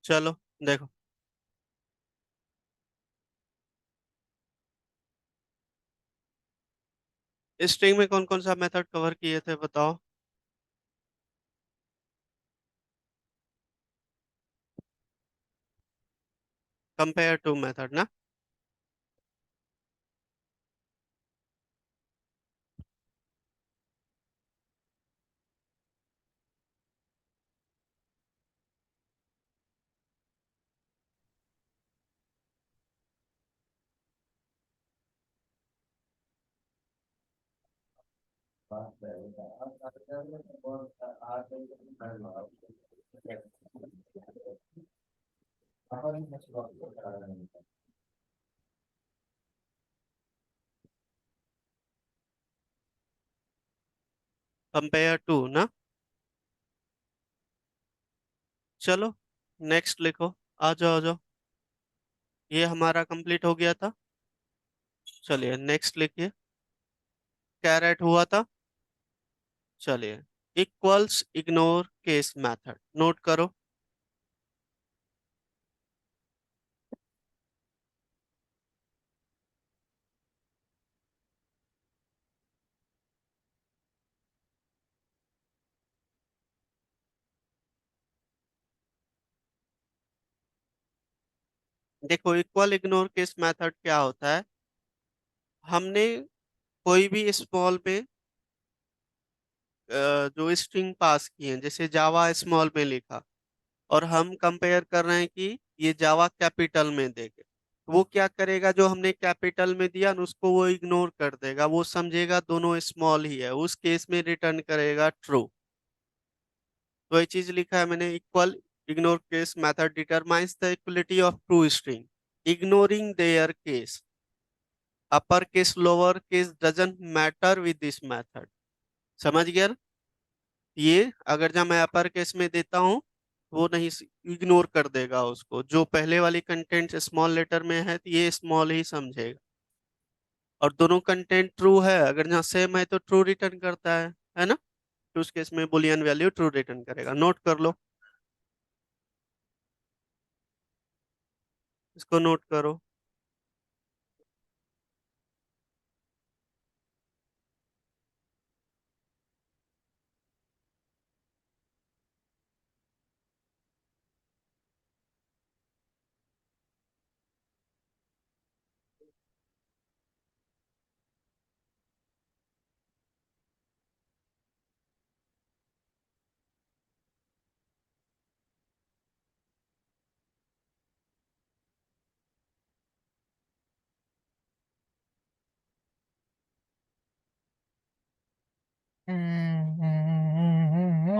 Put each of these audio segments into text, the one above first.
चलो देखो। स्ट्रिंग में कौन कौन सा मेथड कवर किए थे बताओ। कंपेयर टू मेथड ना। कंपेयर टू ना। चलो नेक्स्ट लिखो। आ जाओ आ जाओ। ये हमारा कंप्लीट हो गया था। चलिए नेक्स्ट लिखिए। कैरेट हुआ था। चलिए equals ignore case method note करो। देखो इक्वल इग्नोर केस मेथड क्या होता है। हमने कोई भी स्मॉल में जो स्ट्रिंग पास की है, जैसे जावा स्मॉल में लिखा, और हम कंपेयर कर रहे हैं कि ये जावा कैपिटल में देगा। वो क्या करेगा, जो हमने कैपिटल में दिया ना उसको वो इग्नोर कर देगा, वो समझेगा दोनों स्मॉल ही है, उस केस में रिटर्न करेगा ट्रू। तो ये चीज लिखा है मैंने, equal ignore case method determines the equality of two string ignoring their case. Upper case lower case doesn't matter with this method. समझ गया ना? ये अगर जब मैं अपर केस में देता हूँ वो नहीं, इग्नोर कर देगा उसको, जो पहले वाली कंटेंट स्मॉल लेटर में है तो ये स्मॉल ही समझेगा। और दोनों कंटेंट ट्रू है, अगर जहाँ सेम है तो ट्रू रिटर्न करता है ना। तो उस केस में बुलियन वैल्यू ट्रू रिटर्न करेगा, नोट कर लो। इसको नोट करो।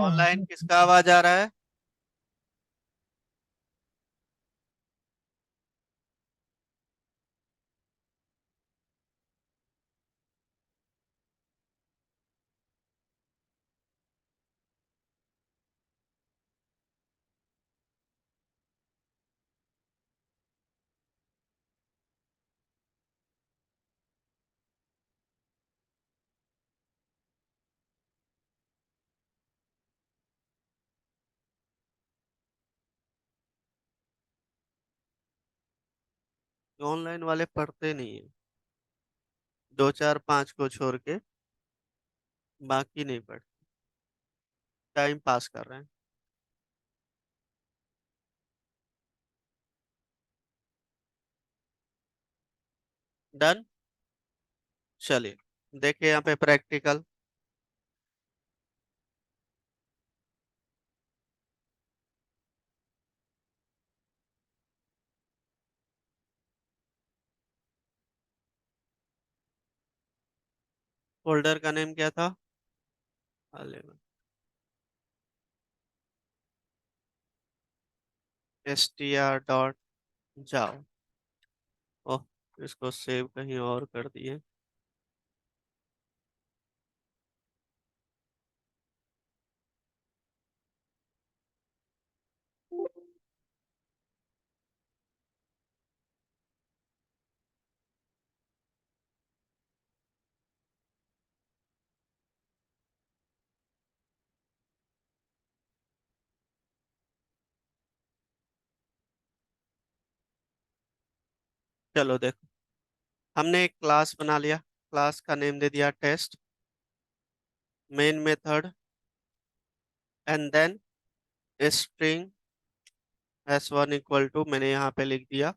ऑनलाइन किसका आवाज आ रहा है? ऑनलाइन वाले पढ़ते नहीं है, दो चार पांच को छोड़ के बाकी नहीं पढ़ते, टाइम पास कर रहे हैं। डन। चलिए देखिए यहाँ पे प्रैक्टिकल। फोल्डर का नेम क्या था? 11। str डॉट जाओ। ओह, इसको सेव कहीं और कर दिए। चलो देखो, हमने एक क्लास बना लिया, क्लास का नेम दे दिया test, main method, and then string s1 equal to, मैंने यहाँ पे लिख दिया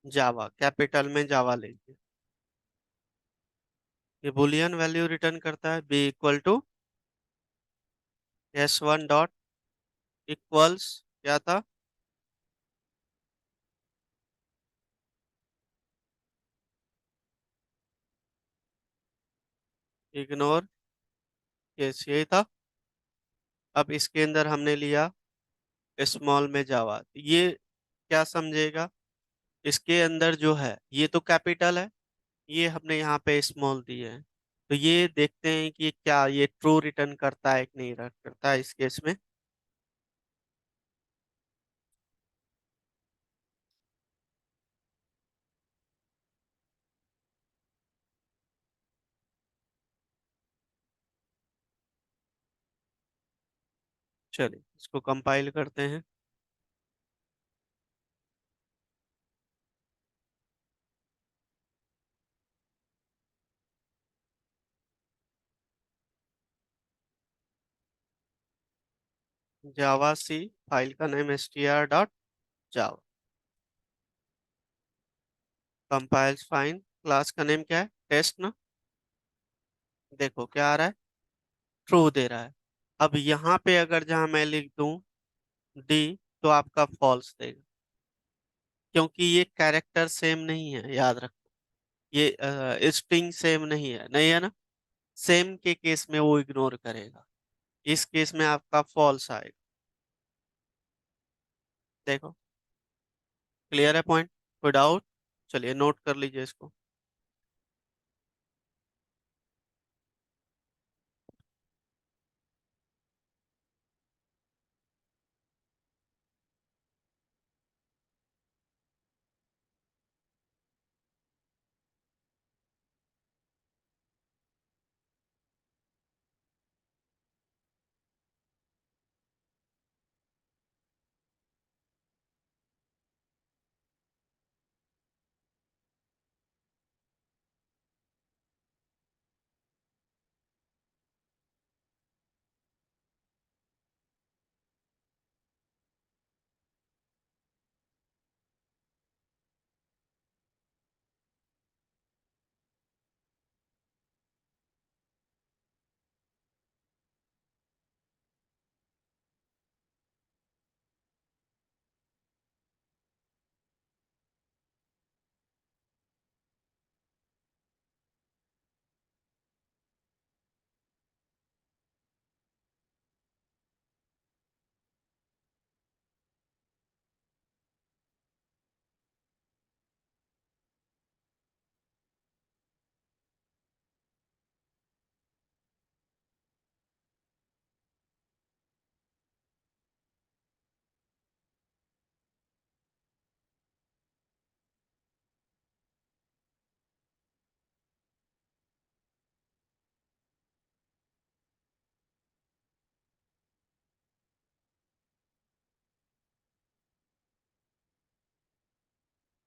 जावा, कैपिटल में जावा लिख दिया। ये बुलियन वैल्यू रिटर्न करता है, b equal to s1 dot equals, क्या था, इग्नोर केस, यही था। अब इसके अंदर हमने लिया स्मॉल में जावा, ये क्या समझेगा, इसके अंदर जो है ये तो कैपिटल है, ये हमने यहाँ पे स्मॉल दिए हैं, तो ये देखते हैं कि क्या ये ट्रू रिटर्न करता है कि नहीं रिटर्न करता है इस केस में। चलिए इसको कंपाइल करते हैं। जावा सी, फाइल का नेम str डॉट जावा, कंपाइल्स फाइन, क्लास का नेम क्या है, टेस्ट ना, देखो क्या आ रहा है, ट्रू दे रहा है। अब यहाँ पे अगर जहाँ मैं लिख दूं डी, तो आपका फॉल्स देगा, क्योंकि ये कैरेक्टर सेम नहीं है, याद रखो, ये स्ट्रिंग सेम नहीं है, नहीं है ना, सेम के केस में वो इग्नोर करेगा, इस केस में आपका फॉल्स आएगा। देखो, क्लियर है पॉइंट, कोई डाउट, चलिए नोट कर लीजिए इसको।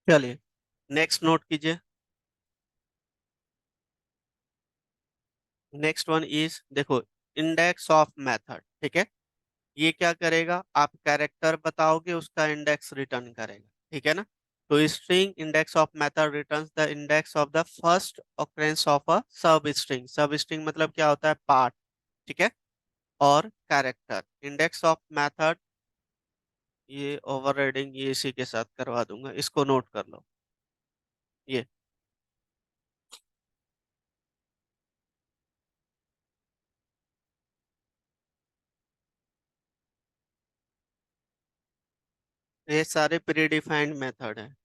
चलिए नेक्स्ट नोट कीजिए। नेक्स्ट वन इज, देखो, इंडेक्स ऑफ मेथड, ठीक है, ये क्या करेगा, आप कैरेक्टर बताओगे उसका इंडेक्स रिटर्न करेगा, ठीक है ना। तो string index of method returns the index of the first occurrence of a सब स्ट्रिंग, सब स्ट्रिंग मतलब क्या होता है, पार्ट, ठीक है, और कैरेक्टर, इंडेक्स ऑफ मेथड, ये ओवरराइडिंग ये इसी के साथ करवा दूंगा, इसको नोट कर लो। ये सारे प्री डिफाइंड मेथड है।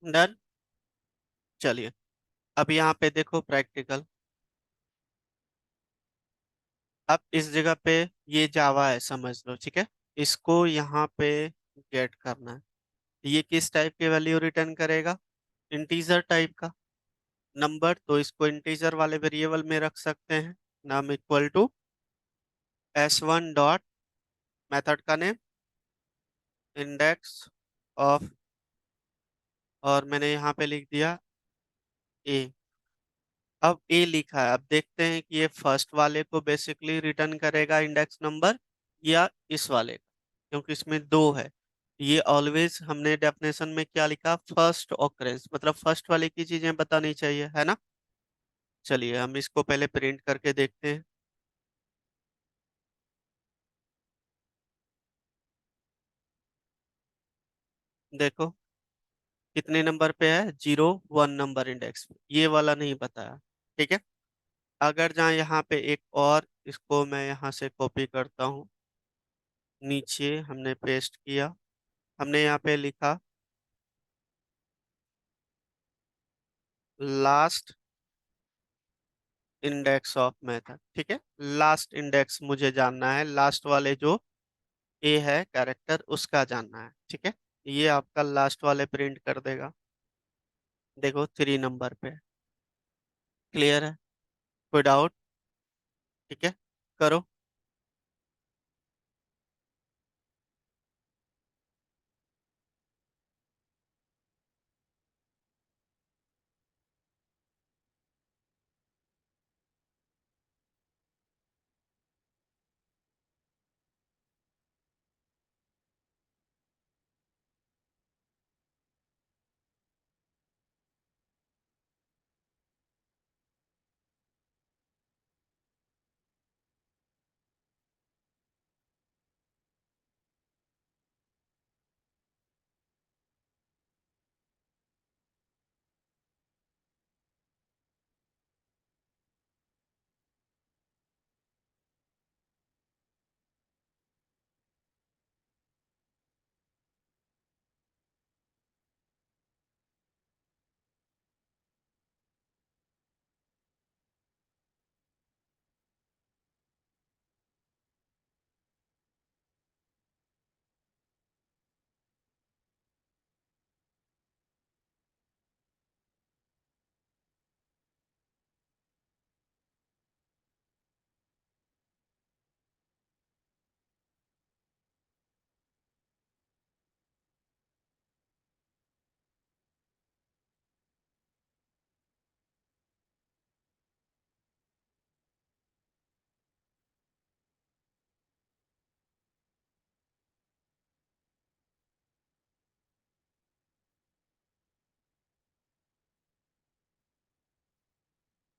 डन। चलिए, अब यहाँ पे देखो प्रैक्टिकल। अब इस जगह पे ये जावा है, समझ लो, ठीक है। इसको यहाँ पे गेट करना है। ये किस टाइप की वैल्यू रिटर्न करेगा? इंटीजर टाइप का नंबर, तो इसको इंटीजर वाले वेरिएबल में रख सकते हैं। नाम equal to s1 dot, method का नेम इंडेक्स ऑफ, और मैंने यहाँ पे लिख दिया ए। अब ए लिखा है, अब देखते हैं कि ये फर्स्ट वाले को बेसिकली रिटर्न करेगा इंडेक्स नंबर, या इस वाले का, क्योंकि इसमें दो है। ये ऑलवेज हमने डेफिनेशन में क्या लिखा, फर्स्ट ऑकरेंस, मतलब फर्स्ट वाले की चीजें बतानी चाहिए, है ना। चलिए हम इसको पहले प्रिंट करके देखते हैं। देखो कितने नंबर पे है, 0 1 नंबर इंडेक्स पे, ये वाला नहीं बताया। ठीक है, अगर जहाँ यहाँ पे एक और, इसको मैं यहाँ से कॉपी करता हूँ, नीचे हमने पेस्ट किया। हमने यहाँ पे लिखा लास्ट इंडेक्स ऑफ मेथड, ठीक है। लास्ट इंडेक्स मुझे जानना है, लास्ट वाले जो ए है कैरेक्टर, उसका जानना है, ठीक है। ये आपका लास्ट वाले प्रिंट कर देगा। देखो 3 नंबर पे। क्लियर है? कोई डाउट? ठीक है, करो।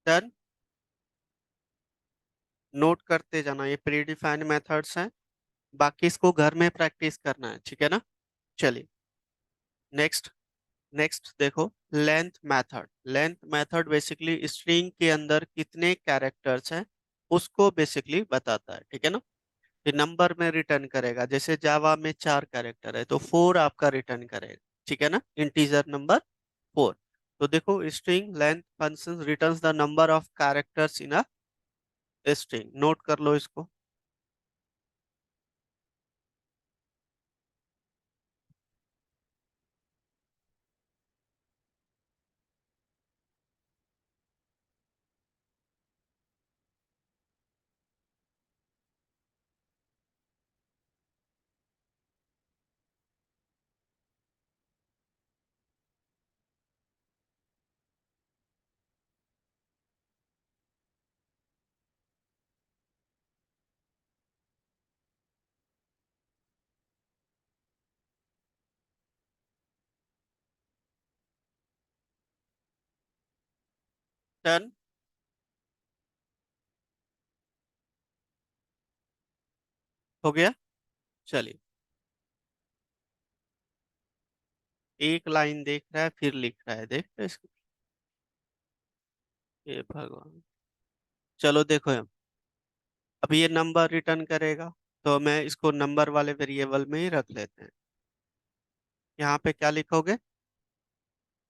डन। नोट करते जाना, ये प्री डिफाइंड मेथड्स हैं, बाकी इसको घर में प्रैक्टिस करना है, ठीक है ना। चलिए नेक्स्ट। नेक्स्ट देखो, length method. Length method basically string के अंदर कितने कैरेक्टर्स हैं उसको बेसिकली बताता है, ठीक है ना। ये नंबर में रिटर्न करेगा, जैसे जावा में 4 कैरेक्टर है तो 4 आपका रिटर्न करेगा, ठीक है ना, इंटीजर नंबर 4। तो देखो string length function returns the number of characters in a string, note कर लो इसको। डन। हो गया। चलिए, एक लाइन देख रहा है फिर लिख रहा है, देख रहे हो इसको। ये भगवान। चलो देखो, अब ये नंबर रिटर्न करेगा, तो मैं इसको नंबर वाले वेरिएबल में ही रख लेते हैं। यहाँ पे क्या लिखोगे,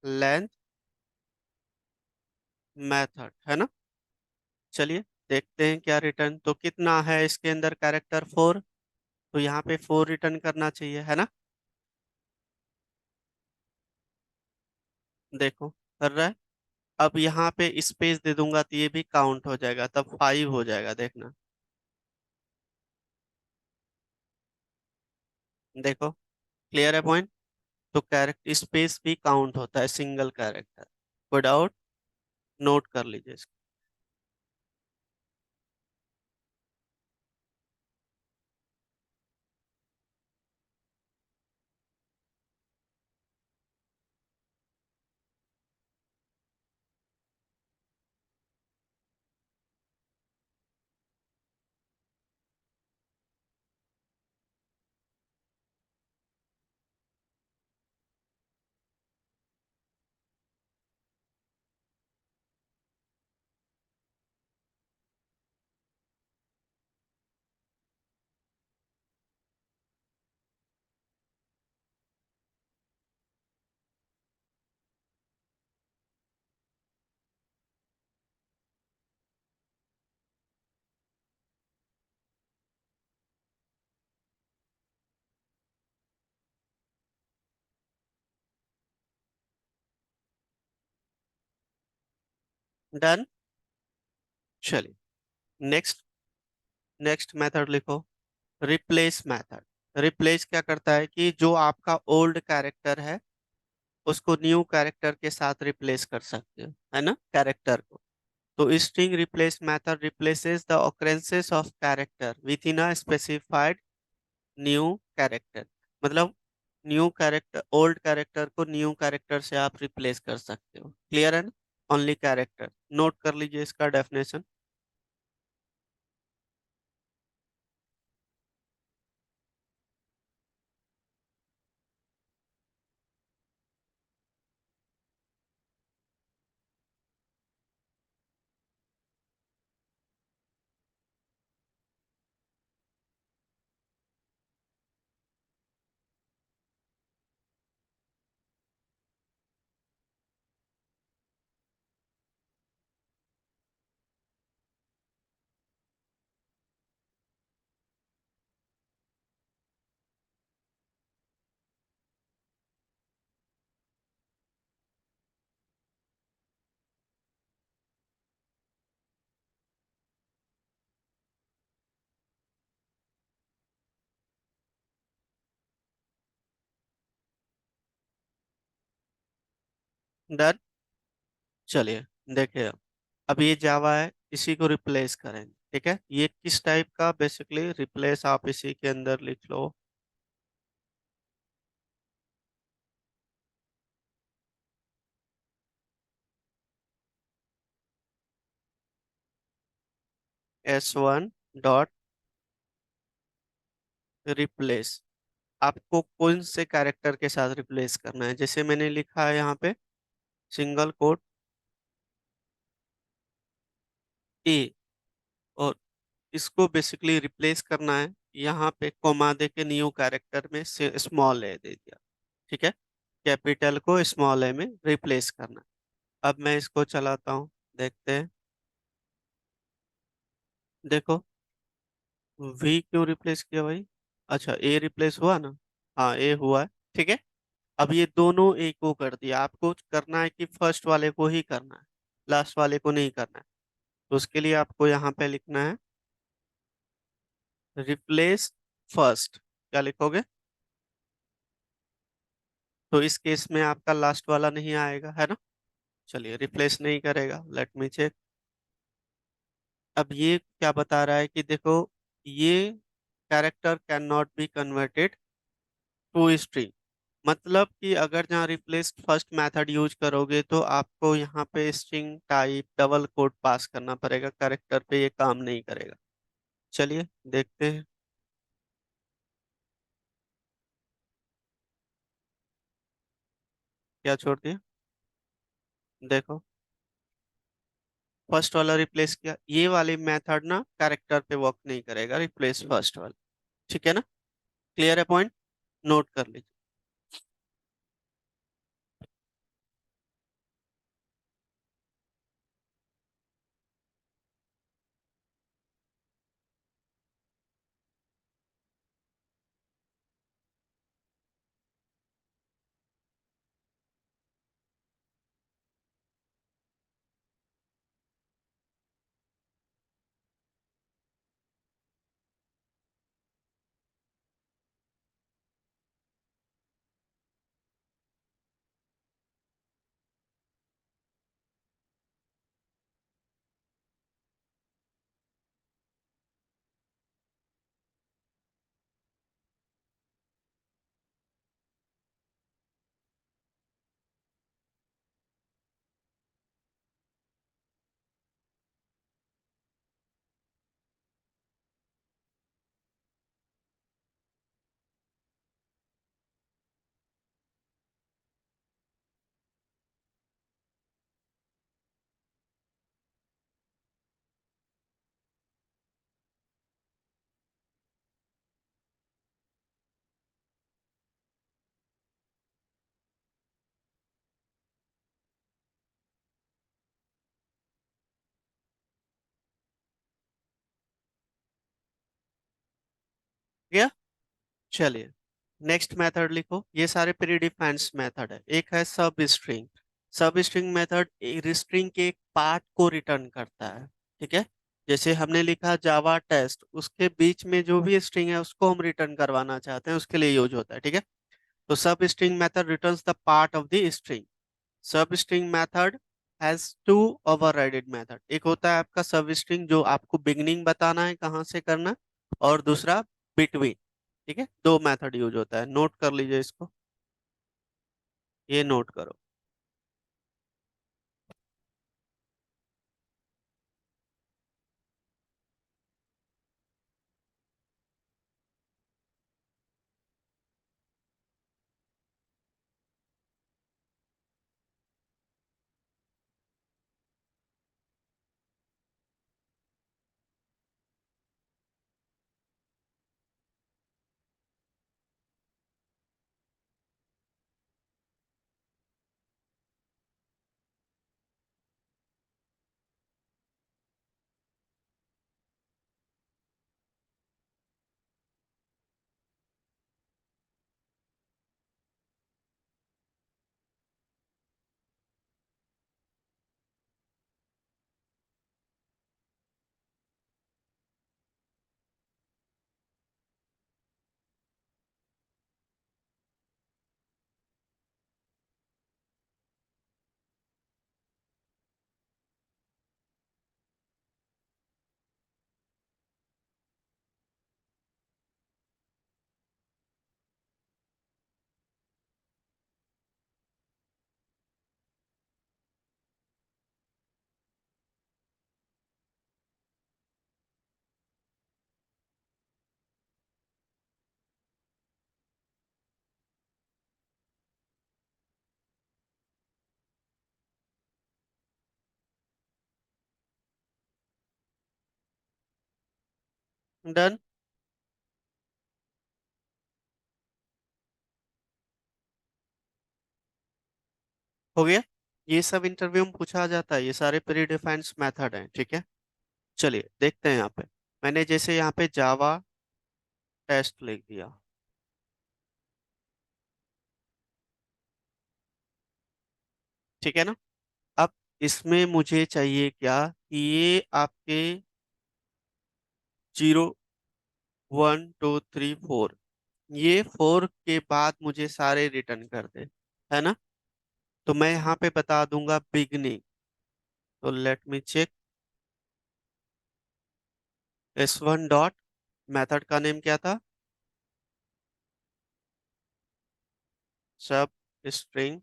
लेंथ मेथड है ना। चलिए देखते हैं क्या रिटर्न, तो कितना है इसके अंदर कैरेक्टर 4, तो यहाँ पे 4 रिटर्न करना चाहिए है ना। देखो कर रहा है। अब यहाँ पे स्पेस दे दूंगा तो ये भी काउंट हो जाएगा, तब 5 हो जाएगा, देखना। देखो क्लियर है पॉइंट। तो कैरेक्टर स्पेस भी काउंट होता है सिंगल कैरेक्टर। कोई डाउट? नोट कर लीजिए इसको। डन। चलिए नेक्स्ट। नेक्स्ट मेथड लिखो, रिप्लेस मेथड। रिप्लेस क्या करता है कि जो आपका ओल्ड कैरेक्टर है उसको न्यू कैरेक्टर के साथ रिप्लेस कर सकते हो, है ना, कैरेक्टर को। तो string replace method replaces the occurrences of character with in a specified new character. मतलब न्यू कैरेक्टर, ओल्ड कैरेक्टर को न्यू कैरेक्टर से आप रिप्लेस कर सकते हो। क्लियर है ना। Only character. नोट कर लीजिए इसका डेफिनेशन। डन। चलिए देखिए, अब ये जावा है, इसी को रिप्लेस करेंगे। ठीक है, ये किस टाइप का बेसिकली रिप्लेस, आप इसी के अंदर लिख लो। S1 dot replace. आपको कौन से कैरेक्टर के साथ रिप्लेस करना है, जैसे मैंने लिखा है यहाँ पे सिंगल कोट ए, और इसको बेसिकली रिप्लेस करना है। यहाँ पे कोमा दे के न्यू कैरेक्टर में से स्मॉल ए दे दिया। ठीक है, कैपिटल को स्मॉल ए में रिप्लेस करना है। अब मैं इसको चलाता हूँ, देखते हैं। देखो वी क्यों रिप्लेस किया भाई? अच्छा ए रिप्लेस हुआ ना। हाँ ए हुआ है। ठीक है, अब ये दोनों ए को कर दिया। आपको करना है कि फर्स्ट वाले को ही करना है, लास्ट वाले को नहीं करना है। तो उसके लिए आपको यहाँ पे लिखना है रिप्लेस फर्स्ट। क्या लिखोगे? तो इस केस में आपका लास्ट वाला नहीं आएगा, है ना। चलिए रिप्लेस नहीं करेगा, लेट मी चेक। अब ये क्या बता रहा है कि देखो, ये character can not be converted to string. मतलब कि अगर जहाँ रिप्लेस फर्स्ट मेथड यूज करोगे तो आपको यहाँ पे स्ट्रिंग टाइप डबल कोट पास करना पड़ेगा, कैरेक्टर पे ये काम नहीं करेगा। चलिए देखते हैं। क्या छोड़ दिया? देखो फर्स्ट वाला रिप्लेस किया, ये वाली मेथड ना कैरेक्टर पे वर्क नहीं करेगा, रिप्लेस फर्स्ट वाला। ठीक है ना। क्लियर है पॉइंट। नोट कर लीजिए। चलिए, नेक्स्ट मेथड लिखो। ये सारे प्री डिफाइंड मेथड है। एक है सब string. Substring method string के एक पार्ट को रिटर्न करता है। ठीक है। जैसे हमने लिखा जावा टेस्ट, उसके बीच में जो भी स्ट्रिंग है उसको हम रिटर्न करवाना चाहते हैं, उसके लिए यूज होता है। ठीक है। तो substring method returns the part of the string. Substring method has two overrided method. एक होता है आपका सब स्ट्रिंग जो आपको बिगनिंग बताना है कहाँ से करना, और दूसरा बिटवीन। ठीक है, दो मेथड यूज होता है, नोट कर लीजिए इसको, ये नोट करो। डन हो गया। ये सब इंटरव्यू में पूछा जाता है, ये सारे प्री डिफाइंड मेथड हैं। ठीक है। चलिए देखते हैं यहाँ पे। मैंने जैसे यहाँ पे जावा टेस्ट लिख दिया। ठीक है ना। अब इसमें मुझे चाहिए क्या, कि ये आपके 0 1 2 3 4, ये 4 के बाद मुझे सारे रिटर्न कर दे, है ना। तो मैं यहाँ पे बता दूंगा बिगनिंग। तो let me check. S1 dot, method का नेम क्या था, सब स्ट्रिंग।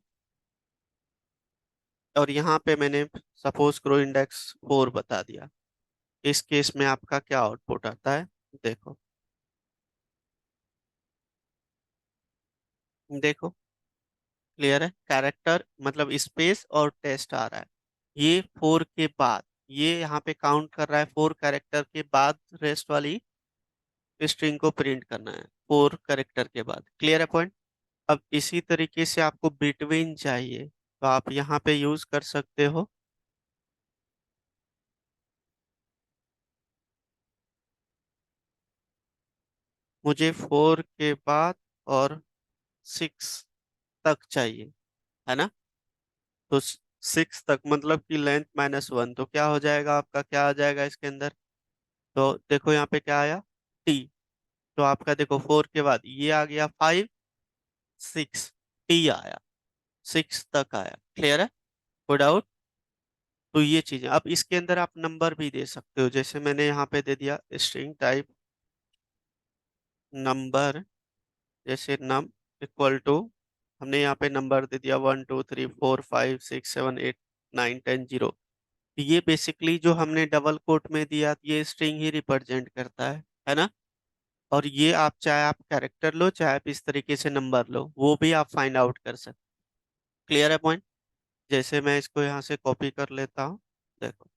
और यहाँ पे मैंने सपोज करो इंडेक्स 4 बता दिया। इस केस में आपका क्या आउटपुट आता है, देखो। देखो, क्लियर है, कैरेक्टर मतलब स्पेस और टेस्ट आ रहा है। ये 4 के बाद, ये यहाँ पे काउंट कर रहा है 4 कैरेक्टर के बाद, रेस्ट वाली स्ट्रिंग को प्रिंट करना है 4 कैरेक्टर के बाद। क्लियर है पॉइंट। अब इसी तरीके से आपको बिटवीन चाहिए, तो आप यहाँ पे यूज कर सकते हो। मुझे 4 के बाद और 6 तक चाहिए, है ना। तो 6 तक मतलब कि लेंथ -1, तो क्या हो जाएगा आपका, क्या आ जाएगा इसके अंदर। तो देखो यहाँ पे क्या आया, टी। तो आपका देखो 4 के बाद ये आ गया 5 6, टी आया, 6 तक आया। क्लियर है, कोई डाउट। तो ये चीजें, अब इसके अंदर आप नंबर भी दे सकते हो, जैसे मैंने यहाँ पे दे दिया स्ट्रिंग टाइप नंबर, जैसे नम इक्वल टू, हमने यहाँ पे नंबर दे दिया 1 2 3 4 5 6 7 8 9 10 0। ये बेसिकली जो हमने डबल कोट में दिया, ये स्ट्रिंग ही रिप्रेजेंट करता है ना। और ये आप चाहे आप कैरेक्टर लो, चाहे आप इस तरीके से नंबर लो, वो भी आप फाइंड आउट कर सकते। क्लियर है पॉइंट। जैसे मैं इसको यहाँ से कॉपी कर लेता हूँ, देखो,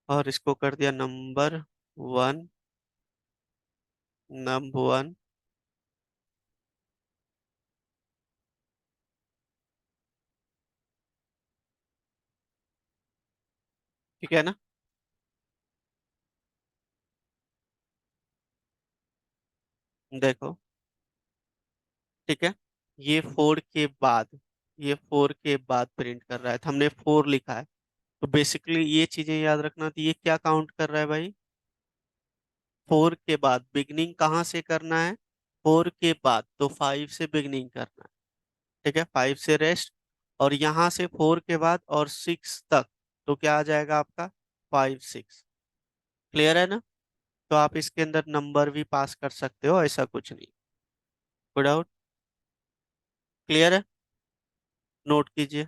और इसको कर दिया नंबर 1, num1। ठीक है ना। देखो, ठीक है, ये 4 के बाद, ये 4 के बाद प्रिंट कर रहा है, तो हमने 4 लिखा है। तो बेसिकली ये चीजें याद रखना, तो ये क्या काउंट कर रहा है भाई? 4 के बाद बिगनिंग कहाँ से करना है? 4 के बाद, तो 5 से बिगनिंग करना है। ठीक है, 5 से रेस्ट, और यहाँ से 4 के बाद और 6 तक, तो क्या आ जाएगा आपका? 5 6। क्लियर है ना? तो आप इसके अंदर नंबर भी पास कर सकते हो, ऐसा कुछ नहीं। Good out. क्लियर है? नोट कीजिए।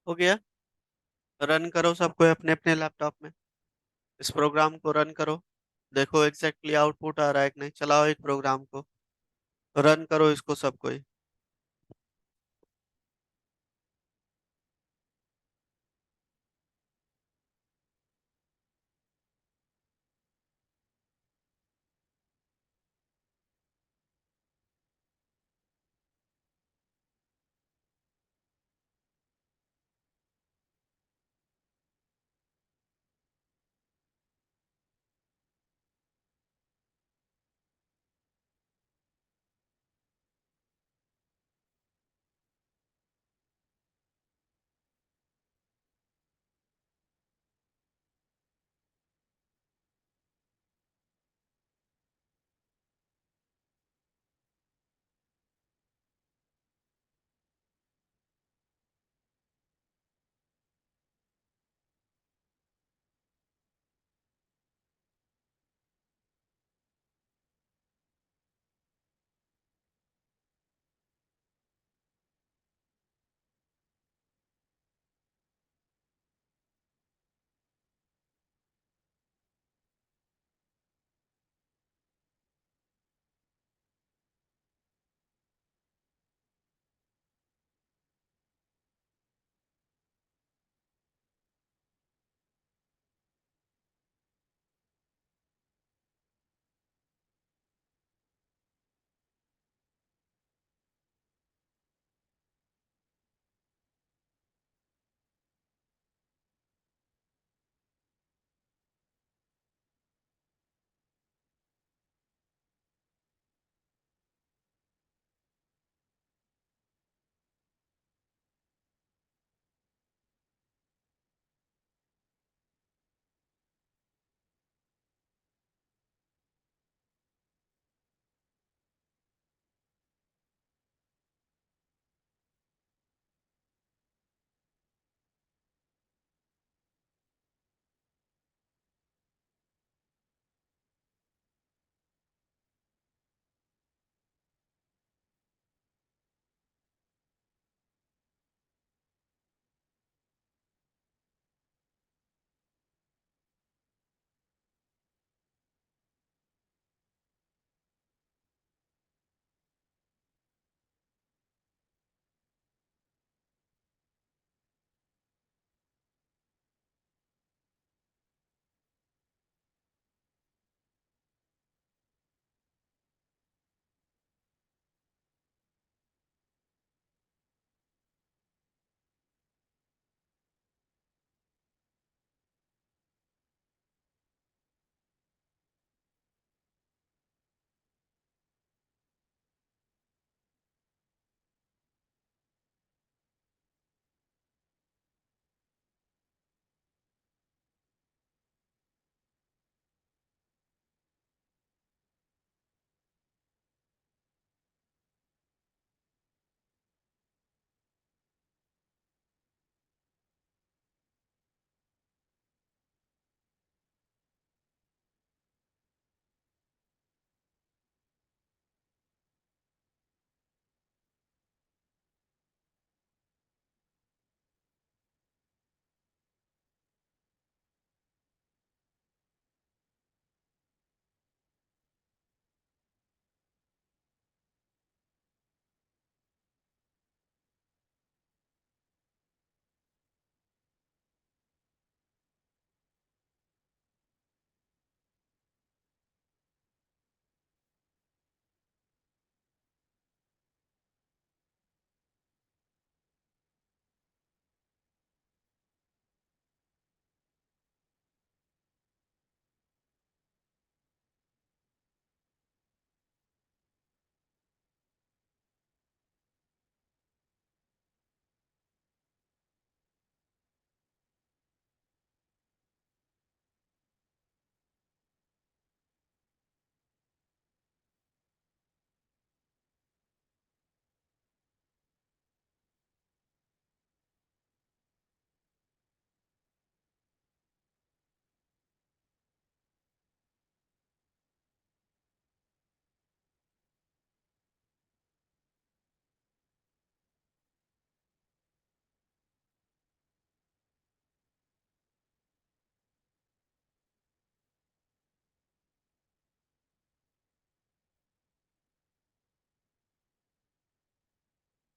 हो गया? रन करो सबको अपने अपने लैपटॉप में, इस प्रोग्राम को रन करो। देखो एग्जैक्टली आउटपुट आ रहा है कि नहीं। चलाओ एक प्रोग्राम को, रन करो इसको सबको ही।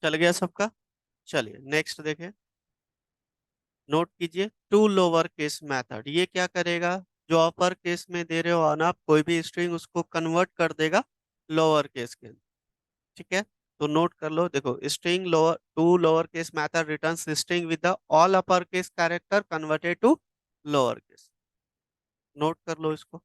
चल गया सबका। चलिए नेक्स्ट देखें। नोट कीजिए टू लोअर केस मेथड, ये क्या करेगा? जो अपर केस में दे रहे हो ना आप कोई भी स्ट्रिंग, उसको कन्वर्ट कर देगा लोअर केस के अंदर। ठीक है, तो नोट कर लो, देखो string lower to lower case method returns string with the all upper case character converted to lower case. Note कर लो इसको।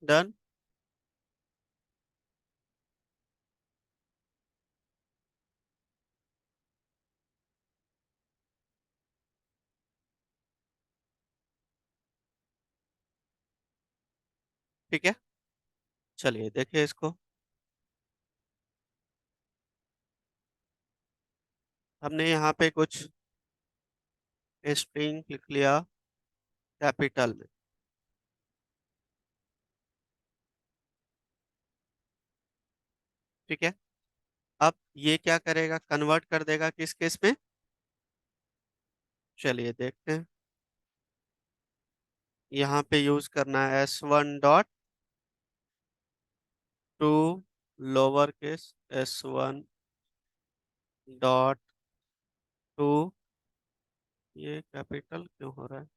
डन। ठीक है, चलिए देखिए इसको। हमने यहाँ पे कुछ स्ट्रिंग लिख लिया कैपिटल में। ठीक है, अब ये क्या करेगा? कन्वर्ट कर देगा किस केस में? चलिए देखते हैं। यहाँ पे यूज करना है S1 to lower case S1 to, ये कैपिटल क्यों हो रहा है?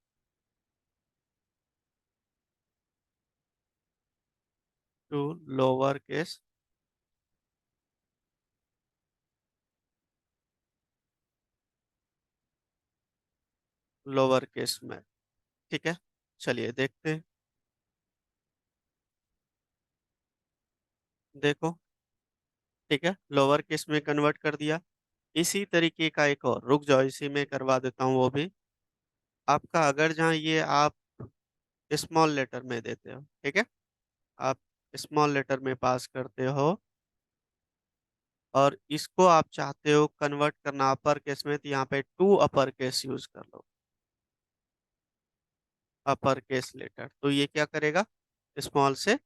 To lower case lower case में। ठीक है, चलिए देखते हैं। देखो, ठीक है, लोअर केस में कन्वर्ट कर दिया। इसी तरीके का एक और, रुक जाओ इसी में करवा देता हूँ वो भी। आपका अगर जहाँ ये आप स्मॉल लेटर में देते हो, ठीक है, आप स्मॉल लेटर में पास करते हो और इसको आप चाहते हो कन्वर्ट करना अपर केस में, तो यहाँ पे टू अपर केस यूज कर लो। अपर केस लेटर तो ये क्या करेगा? स्मॉल से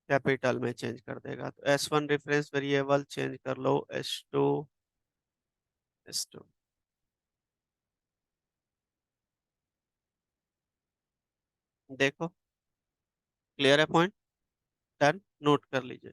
कैपिटल में चेंज कर देगा। तो S1 रेफरेंस वेरिएबल चेंज कर लो S2। देखो, क्लियर है पॉइंट? डन, नोट कर लीजिए।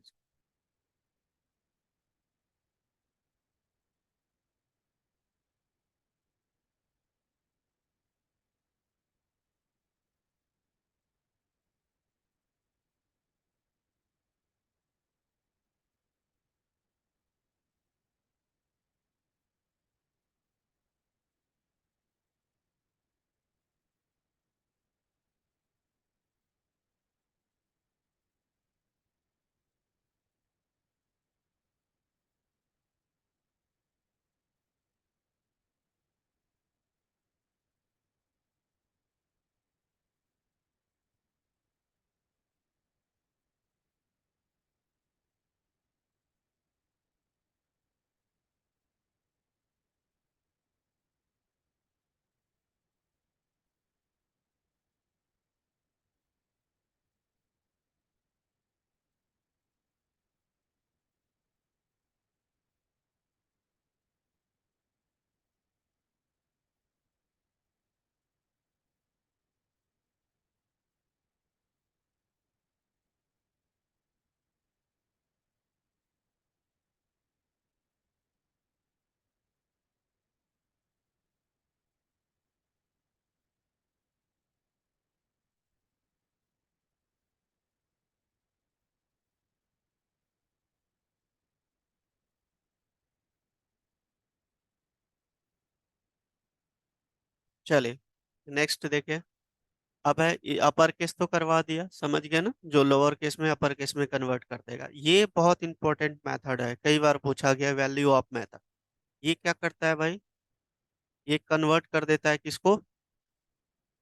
चलिए नेक्स्ट देखिए। अब है अपर केस तो करवा दिया, समझ गए ना, जो लोअर केस में अपर केस में कन्वर्ट कर देगा। ये बहुत इंपॉर्टेंट मेथड है, कई बार पूछा गया, वैल्यू ऑफ मेथड। ये क्या करता है भाई? ये कन्वर्ट कर देता है किसको,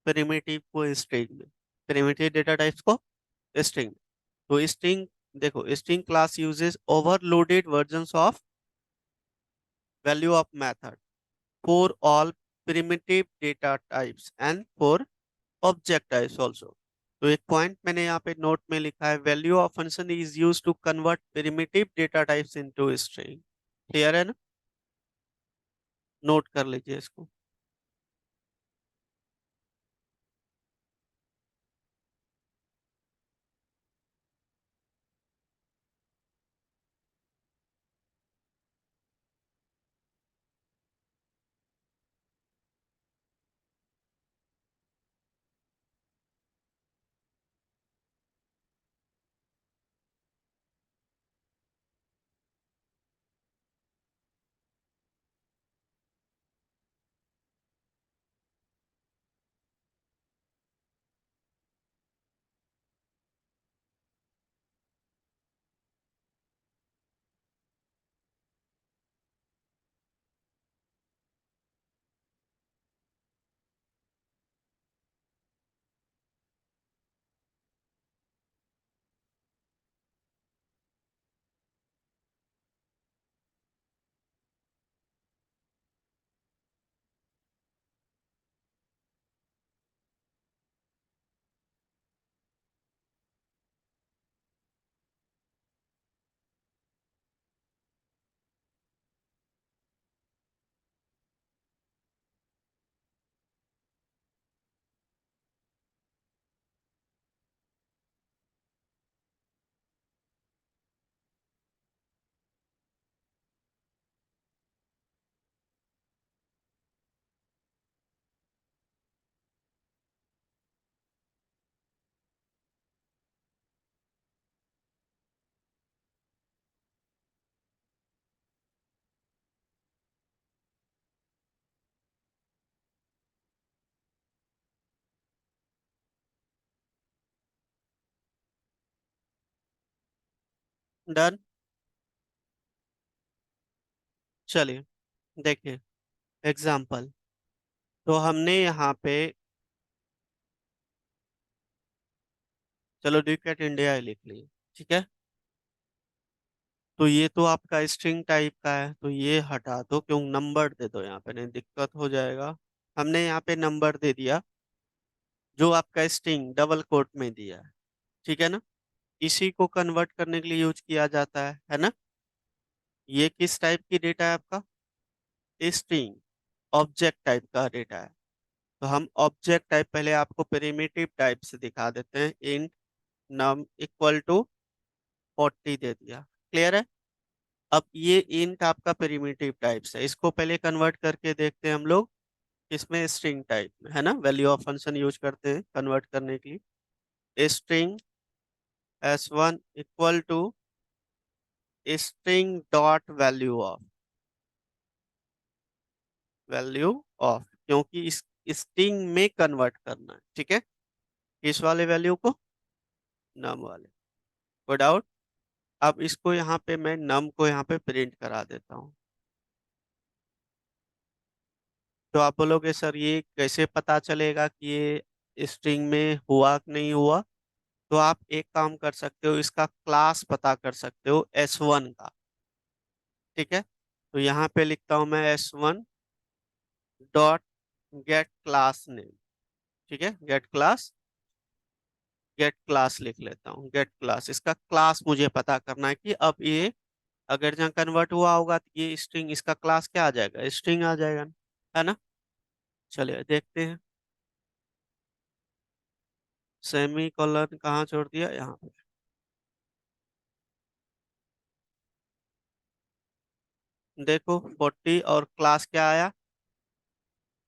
प्रिमिटिव को स्ट्रिंग में, प्रिमिटिव डेटा टाइप्स को स्ट्रिंग। तो स्ट्रिंग, देखो string class uses overloaded versions of value of method for all primitive data types and for object types also. तो एक पॉइंट मैंने यहाँ पे नोट में लिखा है, value of function is use to convert primitive data types into string. Clear है ना? नोट कर लीजिए इसको। डन। चलिए देखिए एग्जाम्पल। तो हमने यहाँ पे, चलो डुकेट इंडिया ही लिख लिए, ठीक है। तो ये तो आपका स्ट्रिंग टाइप का है, तो ये हटा दो, क्यों नंबर दे दो यहाँ पे, नहीं दिक्कत हो जाएगा। हमने यहाँ पे नंबर दे दिया, जो आपका स्ट्रिंग डबल कोट में दिया है, ठीक है ना। इसी को कन्वर्ट करने के लिए यूज किया जाता है ना। ये किस टाइप की डेटा है आपका, स्ट्रिंग ऑब्जेक्ट टाइप का डेटा है। तो हम ऑब्जेक्ट टाइप पहले आपको प्रिमिटिव टाइप से दिखा देते हैं, इंट नम इक्वल टू 40 दे दिया। क्लियर है? अब ये इंट आपका प्रिमिटिव टाइप्स है, इसको पहले कन्वर्ट करके देखते हैं हम लोग इसमें स्ट्रिंग टाइप में, है ना। वैल्यू ऑफ फंक्शन यूज करते हैं कन्वर्ट करने के लिए। String s1 equal to string dot value of, क्योंकि इस स्ट्रिंग में कन्वर्ट करना है, ठीक है। किस वाले वैल्यू को, नम वाले। कोई डाउट? अब इसको यहाँ पे मैं नम को यहाँ पे प्रिंट करा देता हूँ। तो आप बोलोगे सर ये कैसे पता चलेगा कि ये स्ट्रिंग में हुआ कि नहीं हुआ। तो आप एक काम कर सकते हो, इसका क्लास पता कर सकते हो S1 का, ठीक है। तो यहाँ पे लिखता हूँ मैं S1 dot gate class name, ठीक है। गेट क्लास लिख लेता हूँ, गेट क्लास, इसका क्लास मुझे पता करना है कि अब ये अगर जहाँ कन्वर्ट हुआ होगा तो ये स्ट्रिंग, इसका क्लास क्या आ जाएगा, स्ट्रिंग आ जाएगा, है ना। चलिए देखते हैं। सेमी कॉलन कहाँ छोड़ दिया, यहाँ पे। देखो 40 और क्लास क्या आया,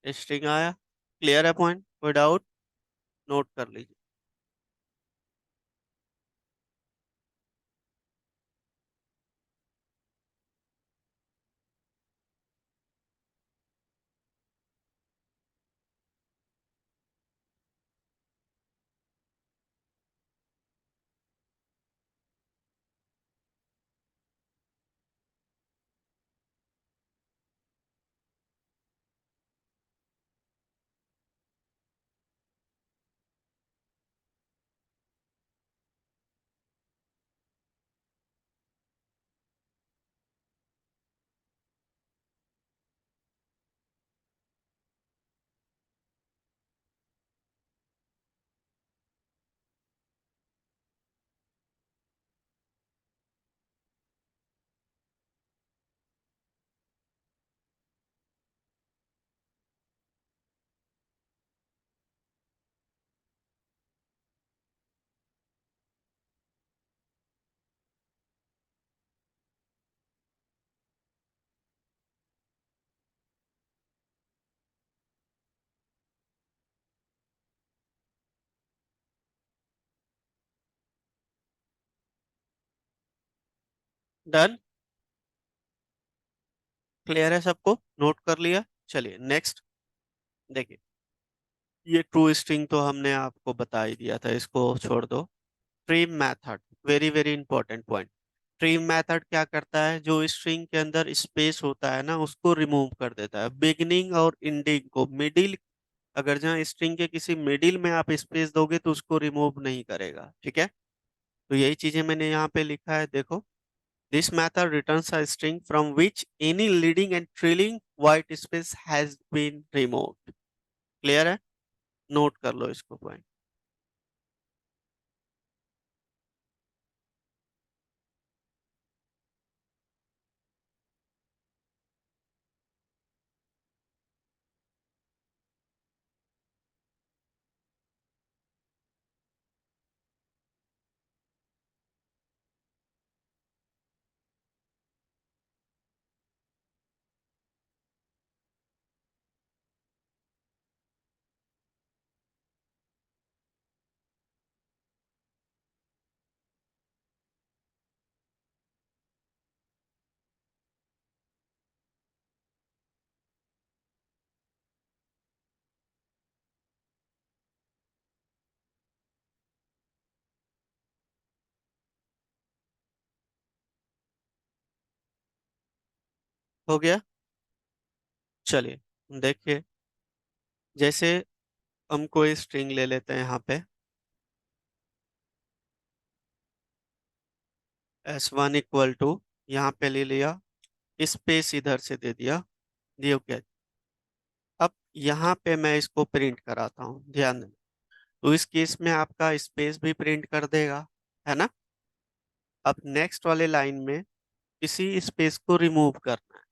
स्ट्रिंग आया। क्लियर है पॉइंट, कोई डाउट? नोट कर लीजिए। डन। क्लियर है सबको, नोट कर लिया। चलिए नेक्स्ट। देखिए, ये ट्रू स्ट्रिंग तो हमने आपको बता ही दिया था, इसको छोड़ दो। Trim method, very very important point. Trim method क्या करता है, जो स्ट्रिंग के अंदर स्पेस होता है ना उसको रिमूव कर देता है, बिगनिंग और एंडिंग को, मिडिल, अगर जहाँ स्ट्रिंग के किसी मिडिल में आप स्पेस दोगे तो उसको रिमूव नहीं करेगा, ठीक है। तो यही चीजें मैंने यहाँ पे लिखा है, देखो। This method returns a string from which any leading and trailing white space has been removed. Clear है, नोट कर लो इसको पॉइंट। हो गया। चलिए देखिए, जैसे हम कोई स्ट्रिंग ले लेते हैं यहाँ पे, S1 इक्वल टू, यहाँ पे ले लिया, स्पेस इधर से दे दिया, दियो क्या। अब यहाँ पे मैं इसको प्रिंट कराता हूँ, ध्यान देना। तो इस केस में आपका स्पेस भी प्रिंट कर देगा, है ना। अब नेक्स्ट वाले लाइन में इसी स्पेस को रिमूव करना है,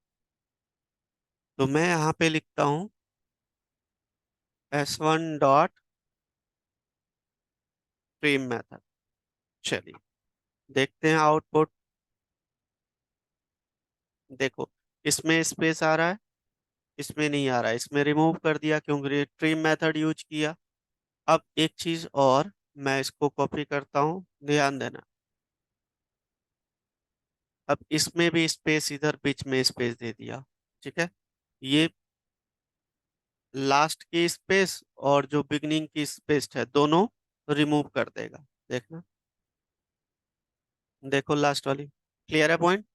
तो मैं यहाँ पे लिखता हूँ S1 डॉट प्रिम मेथड। चलिए देखते हैं आउटपुट। देखो, इसमें स्पेस आ रहा है, इसमें नहीं आ रहा है, इसमें रिमूव कर दिया क्योंकि ट्रिम मेथड यूज किया। अब एक चीज और, मैं इसको कॉपी करता हूँ, ध्यान देना। अब इसमें भी स्पेस, इधर बीच में स्पेस दे दिया, ठीक है। ये लास्ट की स्पेस और जो बिगनिंग की स्पेस है दोनों रिमूव कर देगा, देखना। देखो लास्ट वाली, क्लियर है पॉइंट।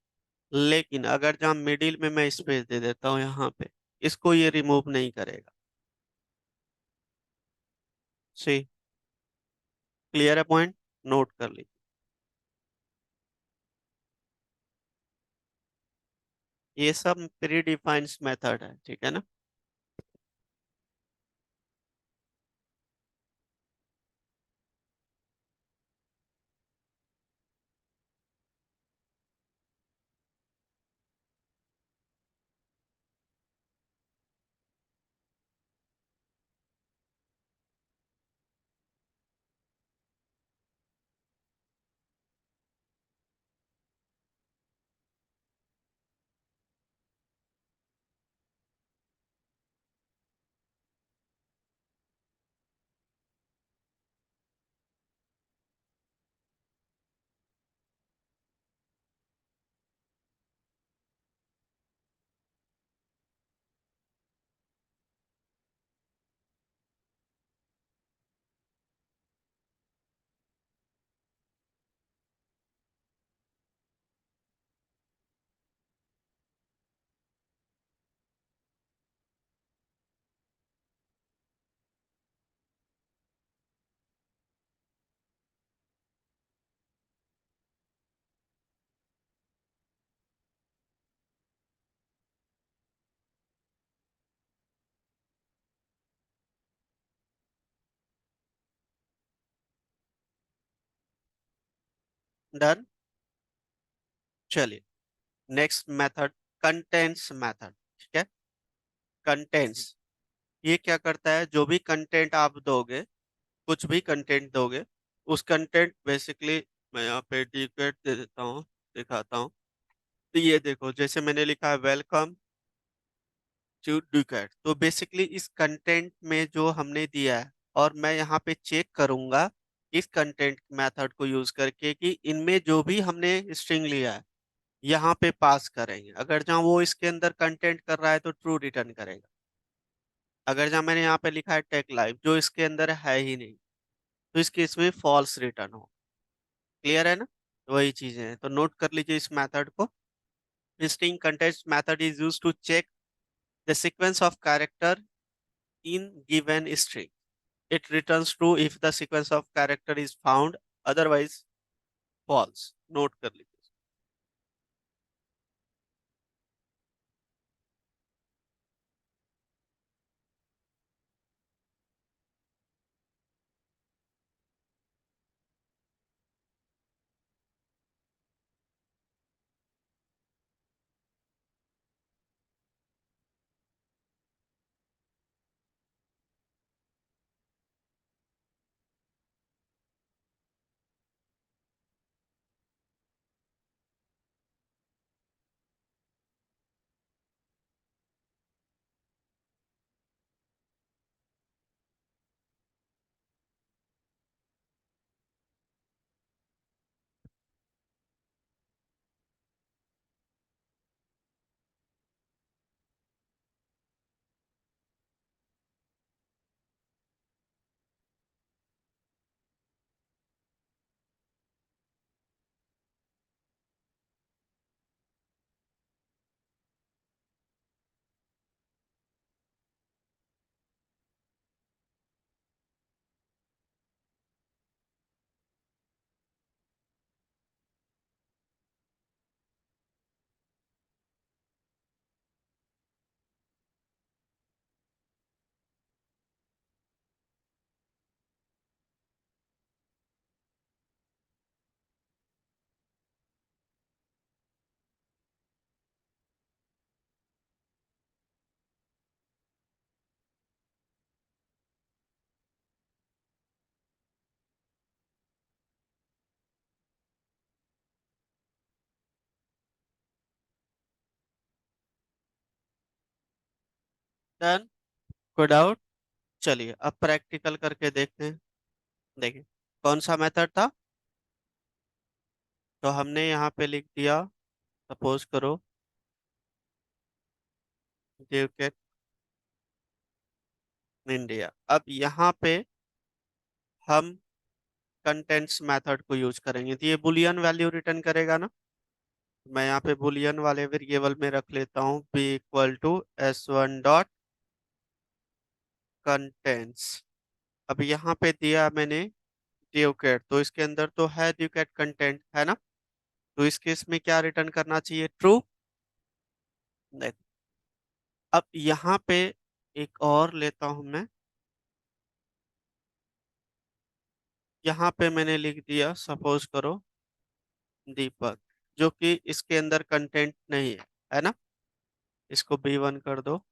लेकिन अगर जहाँ मिडिल में मैं स्पेस दे देता हूँ यहाँ पे, इसको ये रिमूव नहीं करेगा। सी, क्लियर है पॉइंट, नोट कर ली। ये सब प्री डिफाइंड मेथड है, ठीक है ना। डन। चलिए नेक्स्ट मेथड, कंटेंट्स मेथड, ठीक है। कंटेंट्स, ये क्या करता है, जो भी कंटेंट आप दोगे, कुछ भी कंटेंट दोगे, उस कंटेंट बेसिकली, मैं यहाँ पे डिकेट दे देता हूँ, दिखाता हूँ। तो ये देखो, जैसे मैंने लिखा है वेलकम टू डिकेट, तो बेसिकली इस कंटेंट में जो हमने दिया है, और मैं यहाँ पे चेक करूंगा इस कंटेंट मेथड को यूज करके कि इनमें जो भी हमने स्ट्रिंग लिया है यहाँ पे पास करेंगे। अगर जहाँ वो इसके अंदर कंटेंट कर रहा है तो ट्रू रिटर्न करेगा। अगर जहाँ मैंने यहाँ पे लिखा है टेक लाइव, जो इसके अंदर है ही नहीं, तो इस केस में फॉल्स रिटर्न हो। क्लियर है ना? वही चीजें हैं, तो नोट कर लीजिए इस मेथड को। string context method is used to check the sequence of character in given string. It returns true if the sequence of character is found, otherwise false. Note कर लीजिए। डन। Good out. चलिए अब practical करके देखते हैं। देखिए कौन सा मेथड था। तो हमने यहाँ पे लिख दिया, सपोज करो ड्यूकेट इंडिया। अब यहाँ पे हम कंटेंट्स मेथड को यूज करेंगे, तो ये बुलियन वैल्यू रिटर्न करेगा ना। मैं यहाँ पे बुलियन वाले वेरिएबल में रख लेता हूँ b=s1 डॉट कंटेंट्स। अब यहाँ पे दिया मैंने ड्यूकेट, तो इसके अंदर तो है ड्यूकेट कंटेंट है ना। तो इस केस में क्या रिटर्न करना चाहिए? ट्रू। देखो अब यहाँ पे एक और लेता हूं मैं। यहाँ पे मैंने लिख दिया, सपोज करो दीपक, जो कि इसके अंदर कंटेंट नहीं है ना। इसको b1 कर दो।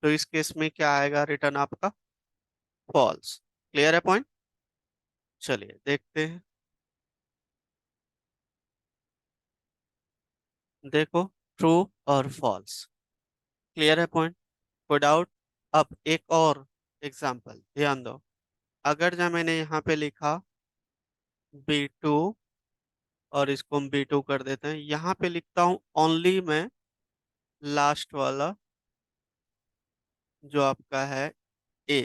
तो इस केस में क्या आएगा रिटर्न आपका? फॉल्स। क्लियर है पॉइंट? चलिए देखते हैं। देखो ट्रू और फॉल्स। क्लियर है पॉइंट? कोई डाउट? अब एक और एग्जांपल ध्यान दो। अगर जब मैंने यहाँ पे लिखा b2, और इसको हम b2 कर देते हैं, यहाँ पे लिखता हूँ ओनली मैं लास्ट वाला जो आपका है ए।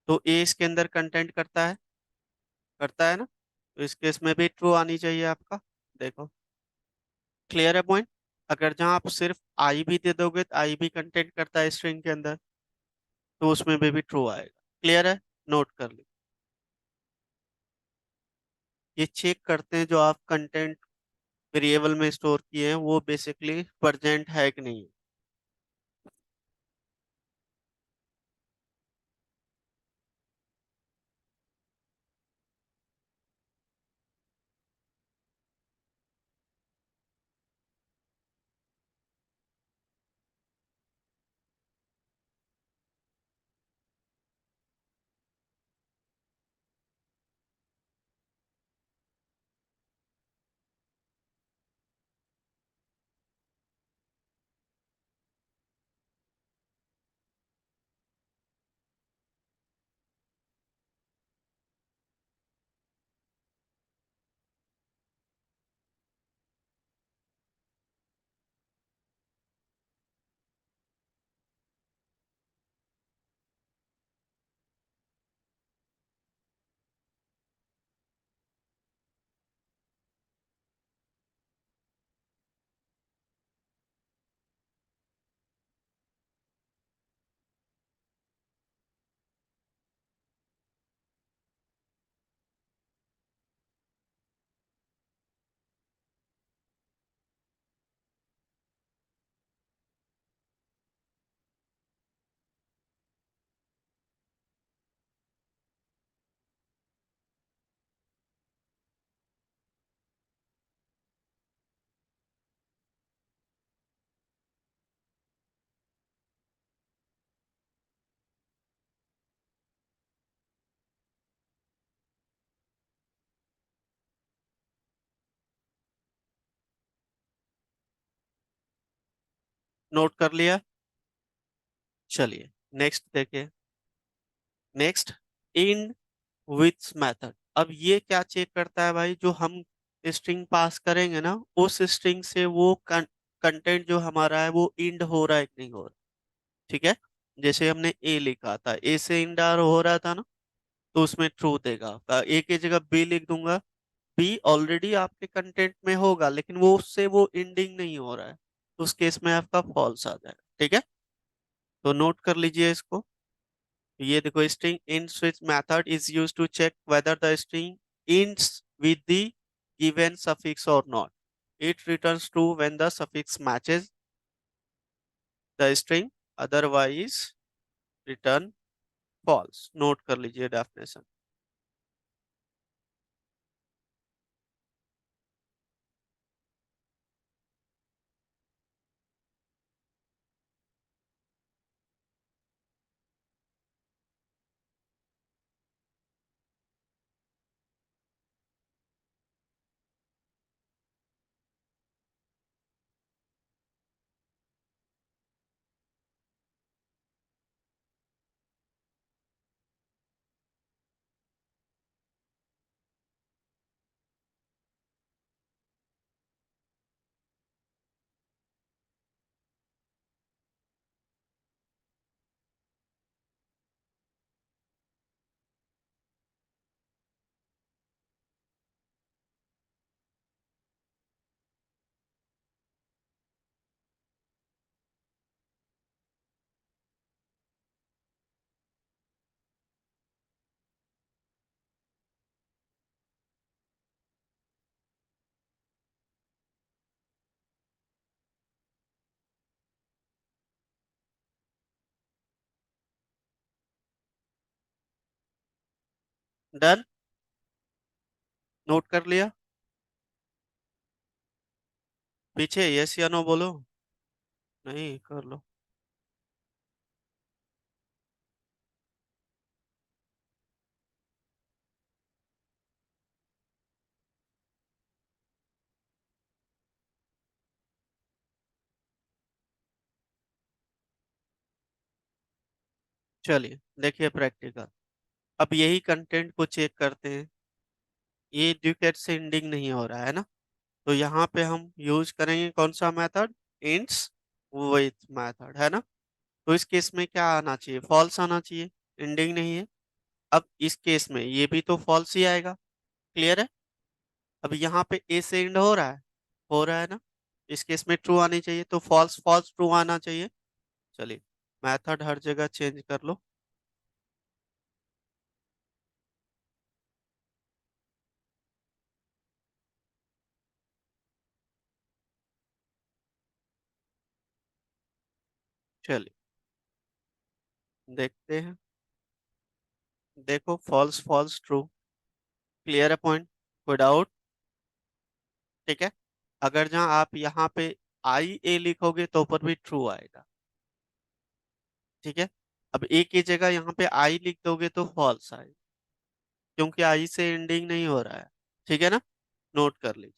तो ए इसके अंदर कंटेंट करता है ना। तो इस केस में भी ट्रू आनी चाहिए आपका। देखो क्लियर है पॉइंट? अगर जहाँ आप सिर्फ आई भी दे दोगे तो आई भी कंटेंट करता है स्ट्रिंग के अंदर, तो उसमें भी ट्रू आएगा। क्लियर है? नोट कर ली। ये चेक करते हैं जो आप कंटेंट वेरिएबल में स्टोर किए हैं वो बेसिकली प्रेजेंट है कि नहीं। नोट कर लिया। चलिए नेक्स्ट देखिए। Next, in with method. अब ये क्या चेक करता है भाई, जो हम स्ट्रिंग पास करेंगे ना, उस स्ट्रिंग से वो कंटेंट जो हमारा है वो इंड हो रहा है कि नहीं हो रहा। ठीक है। जैसे हमने ए लिखा था, ए से इंड आर हो रहा था ना, तो उसमें ट्रू देगा। ए की जगह बी लिख दूंगा, बी ऑलरेडी आपके कंटेंट में होगा लेकिन वो उससे वो इंडिंग नहीं हो रहा है, उस केस में आपका फॉल्स आ जाएगा। ठीक है, तो नोट कर लीजिए इसको। ये देखो, string int switch method is used to check whether the string ends with the given suffix or not. It returns true when the suffix matches the string, otherwise return false. Note कर लीजिए definition. Done. Note कर लिया। पीछे yes या no बोलो। नहीं, कर लो। चलिए देखिए प्रैक्टिकल। अब यही कंटेंट को चेक करते हैं। ये डुकेट से एंडिंग नहीं हो रहा है ना, तो यहाँ पे हम यूज करेंगे कौन सा मेथड, इंट्स विथ मेथड, है ना। तो इस केस में क्या आना चाहिए, फॉल्स आना चाहिए, एंडिंग नहीं है। अब इस केस में ये भी तो फॉल्स ही आएगा। क्लियर है। अब यहाँ पे ए से एंड हो रहा है, हो रहा है ना, इस केस में ट्रू आनी चाहिए, तो फॉल्स फॉल्स ट्रू आना चाहिए। चलिए मेथड हर जगह चेंज कर लो। चलिए देखते हैं। देखो फॉल्स फॉल्स ट्रू, क्लियर है पॉइंट, कोई डाउट। ठीक है। अगर जहाँ आप यहाँ पे आई ए लिखोगे तो ऊपर भी ट्रू आएगा। ठीक है। अब ए की जगह यहाँ पे आई लिख दोगे तो फॉल्स आएगा, क्योंकि आई से एंडिंग नहीं हो रहा है। ठीक है ना, नोट कर लीजिए।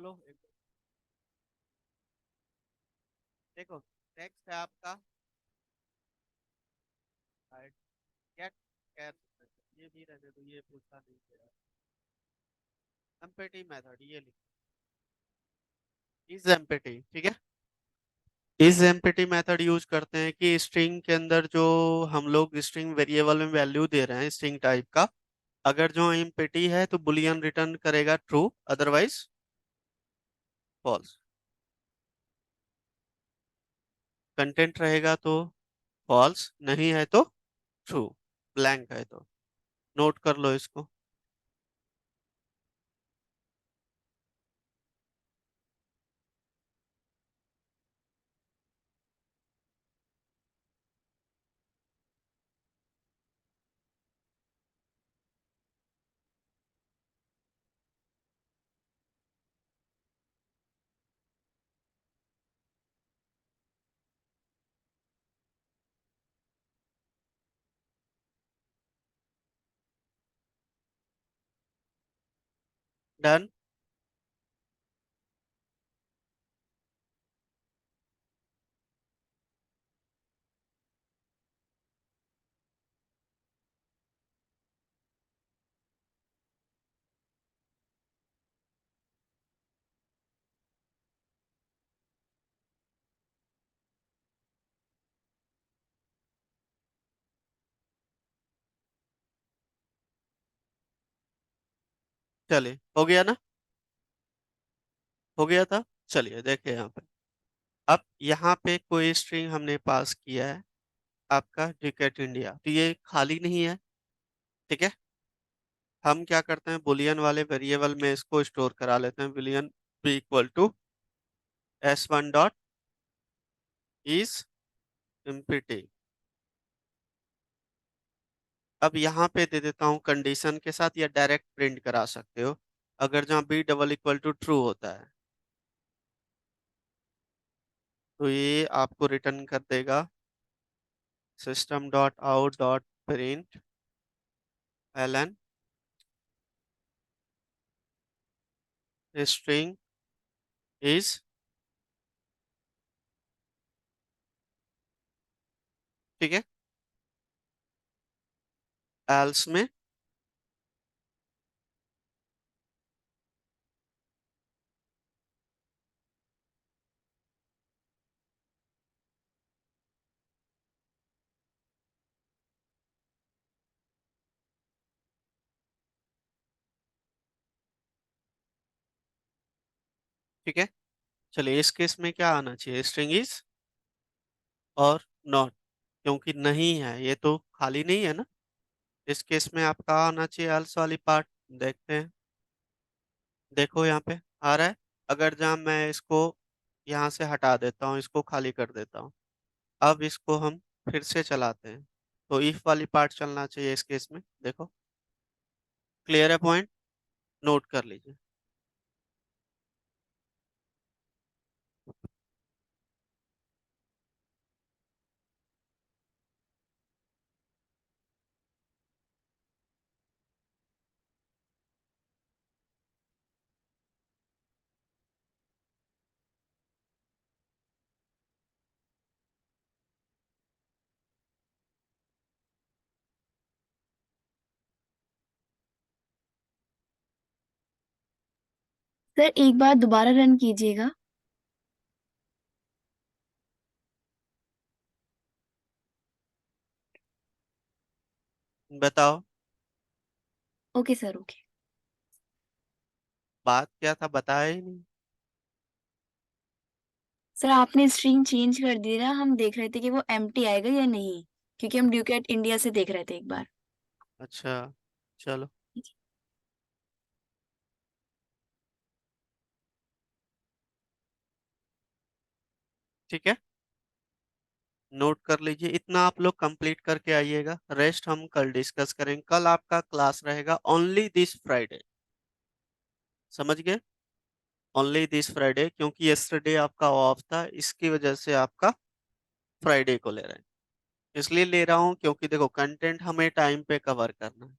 चलो देखो, टेक्स्ट है आपका गेट कैर, ये भी रहने दो, ये पूछा नहीं गया। एम्पटी मेथड ये लिखो, इज एम्पटी, ठीक है। इस एम्पटी मेथड यूज करते हैं कि स्ट्रिंग के अंदर जो हम लोग स्ट्रिंग वेरिएबल में वैल्यू दे रहे हैं स्ट्रिंग टाइप का, अगर जो एम्पटी है तो बुलियन रिटर्न करेगा ट्रू, अदरवाइज फॉल्स। कंटेंट रहेगा तो फॉल्स, नहीं है तो ट्रू, ब्लैंक है तो। नोट कर लो इसको। डन। चलिए, हो गया ना? हो गया था। चलिए देखें यहाँ पे। अब यहाँ पे कोई स्ट्रिंग हमने पास किया है, आपका डिकेट इंडिया, तो ये खाली नहीं है, ठीक है। हम क्या करते हैं, बुलियन वाले वेरिएबल में इसको स्टोर करा लेते हैं, boolean b equal to s1 dot is empty. अब यहाँ पे दे देता हूँ कंडीशन के साथ, या डायरेक्ट प्रिंट करा सकते हो, अगर जहाँ b double equal to true होता है तो ये आपको रिटर्न कर देगा system dot out dot println string is, ठीक है। एल्स में, ठीक है। चलिए इस केस में क्या आना चाहिए, स्ट्रिंग इज और नॉट, क्योंकि नहीं है ये तो खाली नहीं है ना। इस केस में आपका आना चाहिए एल्स वाली पार्ट। देखते हैं, देखो यहाँ पे आ रहा है। अगर जहाँ मैं इसको यहाँ से हटा देता हूँ, इसको खाली कर देता हूँ, अब इसको हम फिर से चलाते हैं, तो इफ वाली पार्ट चलना चाहिए इस केस में। देखो, क्लियर है पॉइंट, नोट कर लीजिए। सर एक बार दोबारा रन कीजिएगा। बताओ, ओके सर, ओके। बात क्या था, बताया ही नहीं। सर आपने स्ट्रिंग चेंज कर दी ना, हम देख रहे थे कि वो एम्प्टी आएगा या नहीं, क्योंकि हम ड्यूकेट इंडिया से देख रहे थे एक बार। अच्छा, चलो, ठीक है। नोट कर लीजिए, इतना आप लोग कंप्लीट करके आइएगा, रेस्ट हम कल डिस्कस करेंगे। कल आपका क्लास रहेगा ओनली दिस फ्राइडे, समझ गए? ओनली दिस फ्राइडे, क्योंकि यस्टरडे आपका ऑफ था, इसकी वजह से आपका फ्राइडे को ले रहे हैं। इसलिए ले रहा हूँ क्योंकि देखो कंटेंट हमें टाइम पे कवर करना है,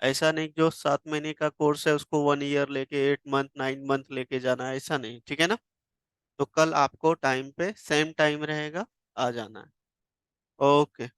ऐसा नहीं कि जो 7 महीने का कोर्स है उसको 1 ईयर लेके 8 मंथ 9 मंथ लेके जाना है, ऐसा नहीं, ठीक है ना। तो कल आपको टाइम पे सेम टाइम रहेगा, आ जाना है। ओके।